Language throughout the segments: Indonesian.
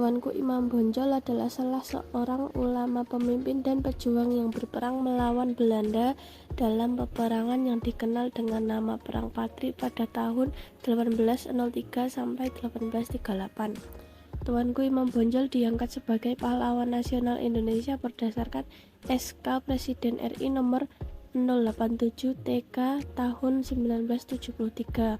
Tuanku Imam Bonjol adalah salah seorang ulama pemimpin dan pejuang yang berperang melawan Belanda dalam peperangan yang dikenal dengan nama Perang Patri pada tahun 1803 sampai 1838. Tuanku Imam Bonjol diangkat sebagai pahlawan nasional Indonesia berdasarkan SK Presiden RI nomor 087 TK tahun 1973.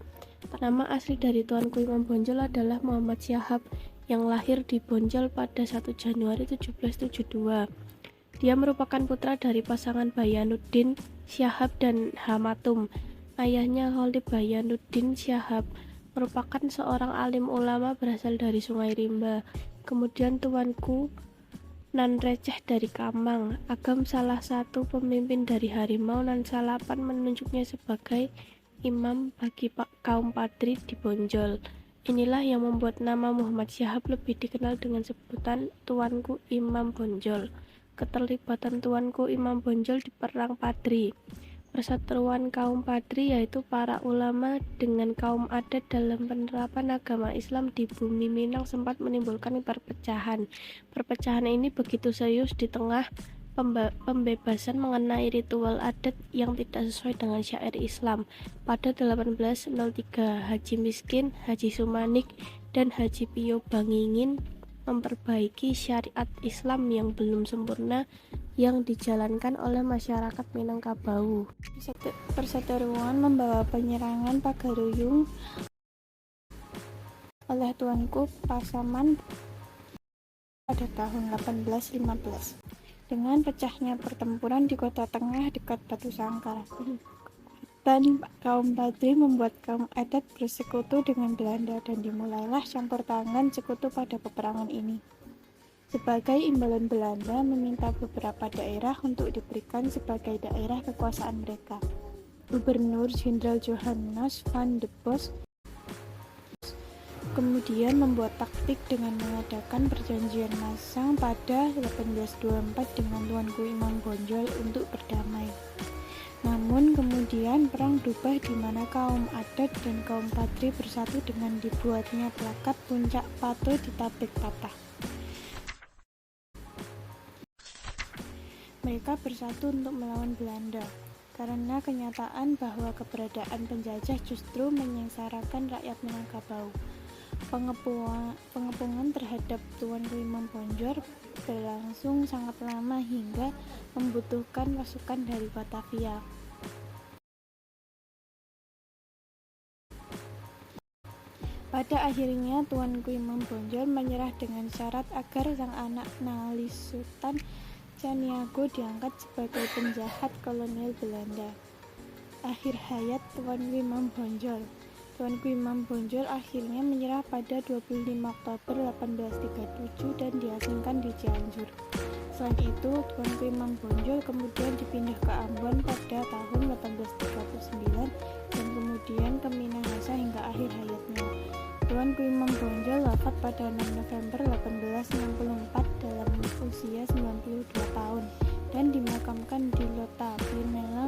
Nama asli dari Tuanku Imam Bonjol adalah Muhammad Syahab yang lahir di Bonjol pada 1 Januari 1772. Dia merupakan putra dari pasangan Bayanuddin Syahab dan Hamatum. Ayahnya Khalid Bayanuddin Syahab merupakan seorang alim ulama berasal dari Sungai Rimba. Kemudian Tuanku Nan Receh dari Kamang, Agam salah satu pemimpin dari Harimau Nan Salapan menunjuknya sebagai imam bagi kaum Padri di Bonjol. Inilah yang membuat nama Muhammad Syahab lebih dikenal dengan sebutan Tuanku Imam Bonjol. Keterlibatan Tuanku Imam Bonjol di Perang Padri. Persatuan kaum Padri yaitu para ulama dengan kaum adat dalam penerapan agama Islam di bumi Minang sempat menimbulkan perpecahan. Perpecahan ini begitu serius di tengah pembebasan mengenai ritual adat yang tidak sesuai dengan syair Islam. Pada 1803, Haji Miskin, Haji Sumanik, dan Haji Pio Bangingin memperbaiki syariat Islam yang belum sempurna yang dijalankan oleh masyarakat Minangkabau. Perseteruan membawa penyerangan Pagaruyung oleh Tuanku Pasaman pada tahun 1815. Dengan pecahnya pertempuran di kota tengah dekat Batu Sangkar, dan kaum Padri membuat kaum adat bersekutu dengan Belanda dan dimulailah campur tangan sekutu pada peperangan ini. Sebagai imbalan Belanda meminta beberapa daerah untuk diberikan sebagai daerah kekuasaan mereka. Gubernur Jenderal Johannes van de Bos kemudian membuat taktik dengan mengadakan perjanjian masang pada 1824 dengan Tuanku Imam Bonjol untuk berdamai. Namun kemudian perang berubah di mana kaum adat dan kaum Padri bersatu dengan dibuatnya plakat puncak Pato ditabik patah. Mereka bersatu untuk melawan Belanda karena kenyataan bahwa keberadaan penjajah justru menyengsarakan rakyat Minangkabau. Pengepungan terhadap Tuanku Imam Bonjol berlangsung sangat lama hingga membutuhkan pasukan dari Batavia. Pada akhirnya Tuanku Imam Bonjol menyerah dengan syarat agar sang anak Nali Sultan Caniago diangkat sebagai penjahat kolonial Belanda. Akhir hayat Tuanku Imam Bonjol. Tuanku Imam Bonjol akhirnya menyerah pada 25 Oktober 1837 dan diasingkan di Cianjur. Selain itu, Tuanku Imam Bonjol kemudian dipindah ke Ambon pada tahun 1839 dan kemudian ke Minahasa hingga akhir hayatnya. Tuanku Imam Bonjol wafat pada 6 November 1864 dalam usia 92 tahun dan dimakamkan di Lota Pinela